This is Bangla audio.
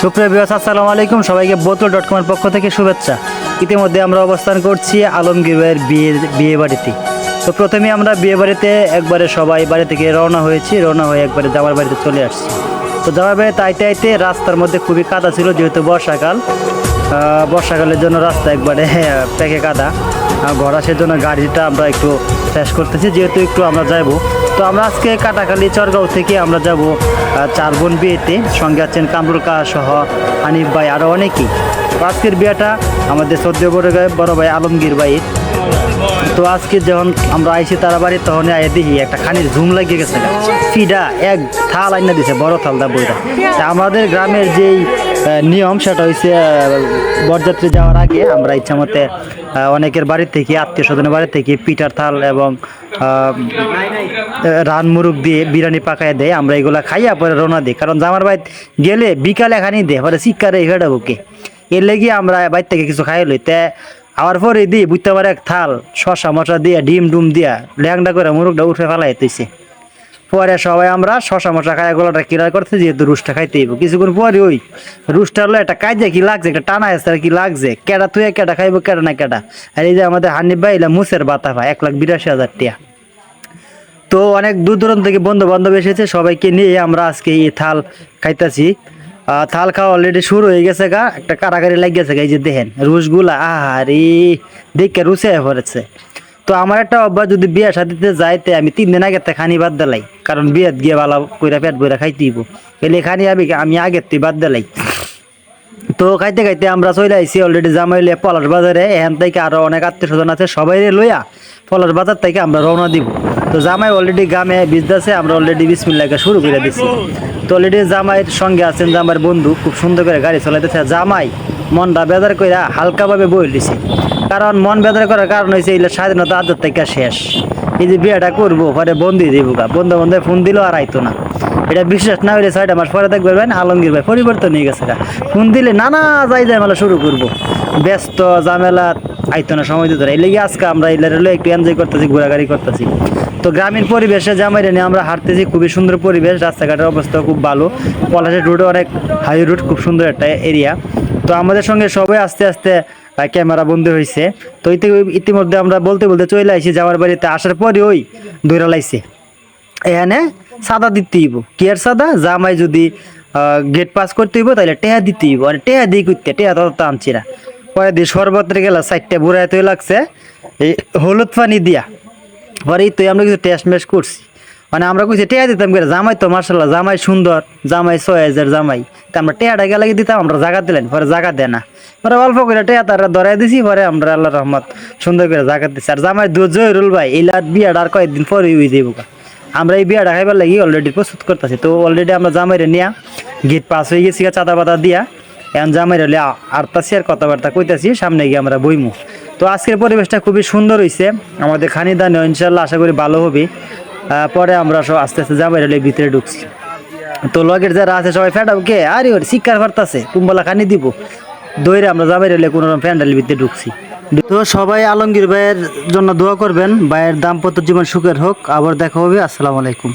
সুপ্রিয় ভিউয়ার্স, আসসালামু আলাইকুম। সবাইকে বোতল.com এর পক্ষ থেকে শুভেচ্ছা। ইতিমধ্যে আমরা অবস্থান করছি আলমগীর ভাইয়ের বিয়ে বাড়িতে। তো প্রথমে আমরা বিয়ে বাড়িতে একবারে সবাই বাড়ি থেকে রওনা হয়ে একবারে জামার বাড়িতে চলে আসছি। তো জামার বাড়িতে আইতে আইতে রাস্তার মধ্যে খুবই কাদা ছিল, যেহেতু বর্ষাকালের জন্য রাস্তা একবারে পেকে কাদা। ঘর আসার জন্য গাড়িটা আমরা একটু শেষ করতেছি, যেহেতু একটু আমরা যাবো। তো আমরা আজকে কাটাখালী চরগাঁও থেকে আমরা যাব 4 বোন বিয়েতে। সঙ্গে আছেন কামরুল কাহা সহ হানিফ ভাই, আরও অনেকেই। তো আজকের বিয়েটা আমাদের সদ্য বড় ভাই আলমগীর ভাইয়ের। তো আজকে যখন আমরা আইছি তারা বাড়ি, তখন আয় দেখি একটা খানির ঝুম লাগিয়ে গেছে, ফিডা এক থাল আইনা দিছে, বড় থালটা বইটা। তা আমাদের গ্রামের যেই নিয়ম সেটা হচ্ছে বরযাত্রী যাওয়ার আগে আমরা ইচ্ছা মতে অনেকের বাড়ি থেকে, আত্মীয় স্বজনের বাড়ি থেকে পিঠার থাল এবং রান মুরগ দিয়ে বিরিয়ানি পাকায় দেয়। আমরা এগুলা খাইয়া পরে রওনা দিই, কারণ জামার বাড়ি গেলে বিকালে খানি দেয়, পরে শিক্ষারে এখানে বুকে। এর লেগে আমরা বাড়ি থেকে কিছু খাই লই। তে আবার পরে দিই বুঝতে পারে এক থাল শশা মশা দিয়া ডিম ডুম দিয়া ল্যাংডা করে মুরগটা উঠে ফেলাই তুইছে। পরে সবাই আমরা শশা মশা খাই গোলাটা ক্লিয়ার করতে, যেহেতু রুসটা খাইতে হইব। কিছুক্ষণ পরে ওই রুসটা হলো একটা কাজে কি লাগছে, একটা টানা আসছে আর কি লাগছে, কেডা তুই কেডা খাইবো কেডা না কেডা। আর এই যে আমাদের হানিফ ভাই এলা মুসের বাতা ভাই 1,82,000 টাকা। তো অনেক দূর দূরান্ত থেকে বন্ধু বান্ধব এসেছে, সবাইকে নিয়ে আমরা আজকে এই থাল খাইতেছি। থাল খাওয়া অলরেডি শুরু হয়ে গেছে গা, একটা কারাগারি লাগিয়েছে গা। এই যে দেখেন রুসগুলা, আহারে দেখে রুসে পড়েছে। তো আমার একটা অভ্যাস, যদি বিয়ে শাদিতে যাইতে আমি 3 দিন আগে খানি বাদ দিলাই, কারণ বিয়েত গিয়ে ভালো কইরা পেট বইরা খাইতে দিব। এলে খানি আমি আগের তুই বাদ দিলাই। তো খাইতে খাইতে আমরা চলে আইসি অলরেডি জামাইলে পলাশ বাজারে। এখান থেকে আরো অনেক আত্মীয় স্বজন আছে, সবাই লইয়া পলাশ বাজার থেকে আমরা রওনা দিব। তো জামাই অলরেডি গ্রামে বিজদাসে, আমরা অলরেডি বিসমিল্লাহ শুরু করে দিছি। তো অলরেডি জামাইয়ের সঙ্গে আছেন জামাইয়ের বন্ধু, খুব সুন্দর করে গাড়ি চালাইতেছে। জামাই মনটা বেজার করে হালকাভাবে বই দিছে, কারণ মন বেজার করার কারণ হয়েছে এই স্বাধীনতা আদর থেকে শেষ। এই যে বিয়েটা করবো পরে বন্ধু দিব গা, বন্ধু ফোন দিলেও আর আইতো না। এটা বিশ্বাস না হইলে 6 মাস পরে দেখবেন আলমগীর ভাই পরিবর্তন হয়ে গেছে। ফোন দিলে নানা যাই মেলা শুরু করবো, ব্যস্ত ঝামেলা আইতো না, সময় দিতে। এই লেগে আজকে আমরা এলারে একটু এনজয় করতেছি, ঘোরাঘুরি করতেছি। তো গ্রামীণ পরিবেশে জামাইরে নিয়ে আমরা হাঁটতেছি, খুবই সুন্দর পরিবেশ, রাস্তাঘাটের অবস্থা খুব ভালো। পলাশের রুটে অনেক হাই রুট, খুব সুন্দর একটা এরিয়া। তো আমাদের সঙ্গে সবাই আস্তে আস্তে ক্যামেরা বন্ধ হয়েছে। তো ইতিমধ্যে আমরা বলতে বলতে চলে আসি যাওয়ার বাড়িতে। আসার পরে ওই দৈরা লাইছে এখানে সাদা দিতে হইব। কি আর সাদা, জামাই যদি গেট পাস করতে হইব তাহলে টেহা দিতে হইব। আর টেহা দিয়ে করতে টেহা তো আনছিরা। পরে দিয়ে সর্বত্র গেল 4টা বুড়াইতে লাগছে এই হলুদ পানি দিয়া। পরে তো আমরা কিছু টেস্ট মেস করছি, মানে আমরা কইছি টেহা দিতাম করে। জামাই তো মার্শাল্লাহ জামাই সুন্দর, জামাই 6,000 জামাই। তো আমরা টেহাটা গেলে দিতাম, আমরা জায়গা দিলেন, পরে জায়গা দেয় না। পরে অল্প করে টেহা তারা ধরাই দিছি, পরে আমরা আল্লাহ রহমত সুন্দর করে জায়গা দিচ্ছি। আর জামাই জয়রুল ভাই এই বিয়াটা আর কয়েকদিন পরে হয়ে যাইব। আমরা এই বিয়াটা খাইবার লাগি অলরেডি প্রস্তুত করতেছি। তো অলরেডি আমরা জামাইরে নিয়ে গেট পাস হয়ে গেছি চাঁদা পাতা দিয়া। এখন জামাইরে আরতাছি আর কথাবার্তা কইতাছি, সামনে গিয়ে আমরা বইমু। তো আজকের পরিবেশটা খুবই সুন্দর হয়েছে, আমাদের খানিদানেও ইনশাল্লাহ আশা করি ভালো হবে। পরে আমরা সব আস্তে আস্তে জামাইরে ভিতরে ঢুকছি। তো লগের যারা আছে সবাই ফ্যান্ডাল কে আরে ওর শিক্ষার ফারতাছে কুম্বলা খানি দিব দইরে আমরা জামাইরে কোনো ফ্যান্ডালের ভিতরে ঢুকছি। তো সবাই আলমগীর ভাইয়ের জন্য দোয়া করবেন, ভাইয়ের দাম্পত্য জীবন সুখের হোক। আবার দেখা হবে। আসসালামু আলাইকুম।